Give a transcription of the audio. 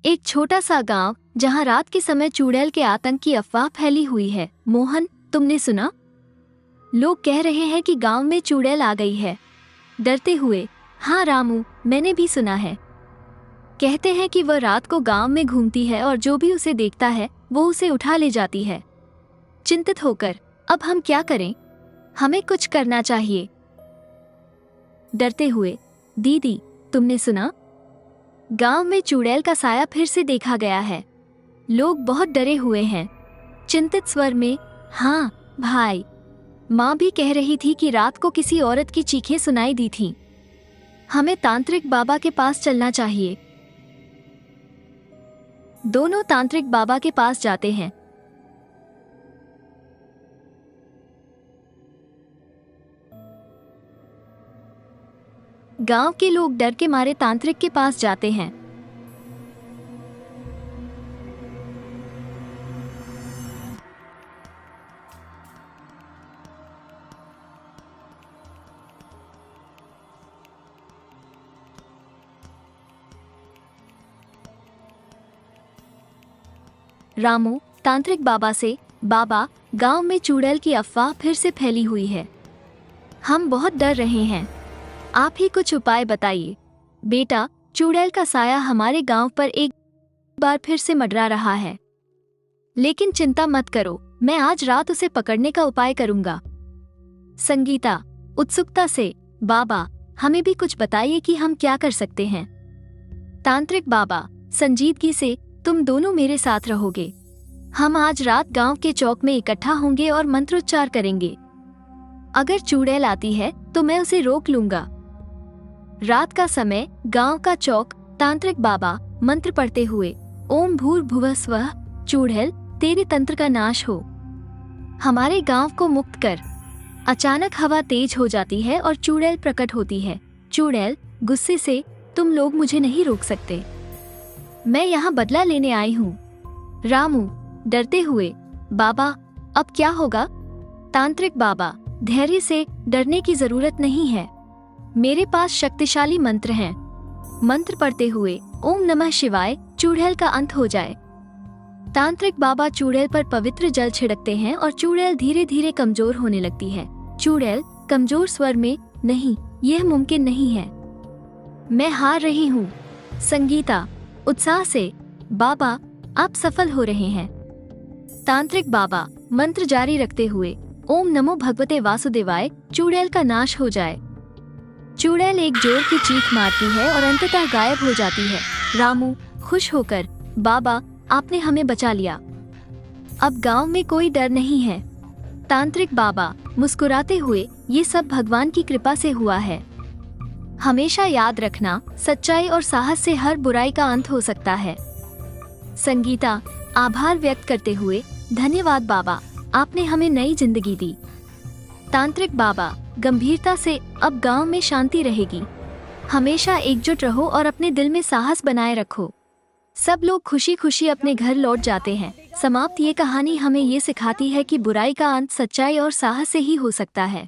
एक छोटा सा गांव जहां रात के समय चुड़ैल के आतंक की अफवाह फैली हुई है। मोहन, तुमने सुना? लोग कह रहे हैं कि गांव में चुड़ैल आ गई है। डरते हुए, हाँ रामू, मैंने भी सुना है। कहते हैं कि वह रात को गांव में घूमती है और जो भी उसे देखता है वो उसे उठा ले जाती है। चिंतित होकर, अब हम क्या करें? हमें कुछ करना चाहिए। डरते हुए, दीदी, तुमने सुना? गांव में चुड़ैल का साया फिर से देखा गया है। लोग बहुत डरे हुए हैं। चिंतित स्वर में, हाँ भाई, माँ भी कह रही थी कि रात को किसी औरत की चीखें सुनाई दी थीं। हमें तांत्रिक बाबा के पास चलना चाहिए। दोनों तांत्रिक बाबा के पास जाते हैं। गांव के लोग डर के मारे तांत्रिक के पास जाते हैं। रामू तांत्रिक बाबा से, बाबा, गांव में चुड़ैल की अफवाह फिर से फैली हुई है। हम बहुत डर रहे हैं। आप ही कुछ उपाय बताइए। बेटा, चुड़ैल का साया हमारे गांव पर एक बार फिर से मंडरा रहा है। लेकिन चिंता मत करो, मैं आज रात उसे पकड़ने का उपाय करूंगा। संगीता उत्सुकता से, बाबा, हमें भी कुछ बताइए कि हम क्या कर सकते हैं। तांत्रिक बाबा संजीदगी से, तुम दोनों मेरे साथ रहोगे। हम आज रात गांव के चौक में इकट्ठा होंगे और मंत्रोच्चार करेंगे। अगर चुड़ैल आती है तो मैं उसे रोक लूंगा। रात का समय, गांव का चौक, तांत्रिक बाबा मंत्र पढ़ते हुए, ओम भूर्भुवः स्वः, चुड़ैल तेरे तंत्र का नाश हो, हमारे गांव को मुक्त कर। अचानक हवा तेज हो जाती है और चुड़ैल प्रकट होती है। चुड़ैल गुस्से से, तुम लोग मुझे नहीं रोक सकते, मैं यहाँ बदला लेने आई हूँ। रामू डरते हुए, बाबा, अब क्या होगा? तांत्रिक बाबा धैर्य से, डरने की जरूरत नहीं है, मेरे पास शक्तिशाली मंत्र हैं। मंत्र पढ़ते हुए, ओम नमः शिवाय, चुड़ैल का अंत हो जाए। तांत्रिक बाबा चुड़ैल पर पवित्र जल छिड़कते हैं और चुड़ैल धीरे धीरे कमजोर होने लगती है। चुड़ैल कमजोर स्वर में, नहीं, यह मुमकिन नहीं है, मैं हार रही हूँ। संगीता उत्साह से, बाबा, आप सफल हो रहे हैं। तांत्रिक बाबा मंत्र जारी रखते हुए, ओम नमो भगवते वासुदेवाय, चुड़ैल का नाश हो जाए। चुड़ैल एक जोर की चीख मारती है और अंततः गायब हो जाती है। रामू खुश होकर, बाबा, आपने हमें बचा लिया, अब गांव में कोई डर नहीं है। तांत्रिक बाबा मुस्कुराते हुए, ये सब भगवान की कृपा से हुआ है। हमेशा याद रखना, सच्चाई और साहस से हर बुराई का अंत हो सकता है। संगीता आभार व्यक्त करते हुए, धन्यवाद बाबा, आपने हमें नई जिंदगी दी। तांत्रिक बाबा गंभीरता से, अब गांव में शांति रहेगी, हमेशा एकजुट रहो और अपने दिल में साहस बनाए रखो। सब लोग खुशी खुशी अपने घर लौट जाते हैं। समाप्त। ये कहानी हमें ये सिखाती है कि बुराई का अंत सच्चाई और साहस से ही हो सकता है।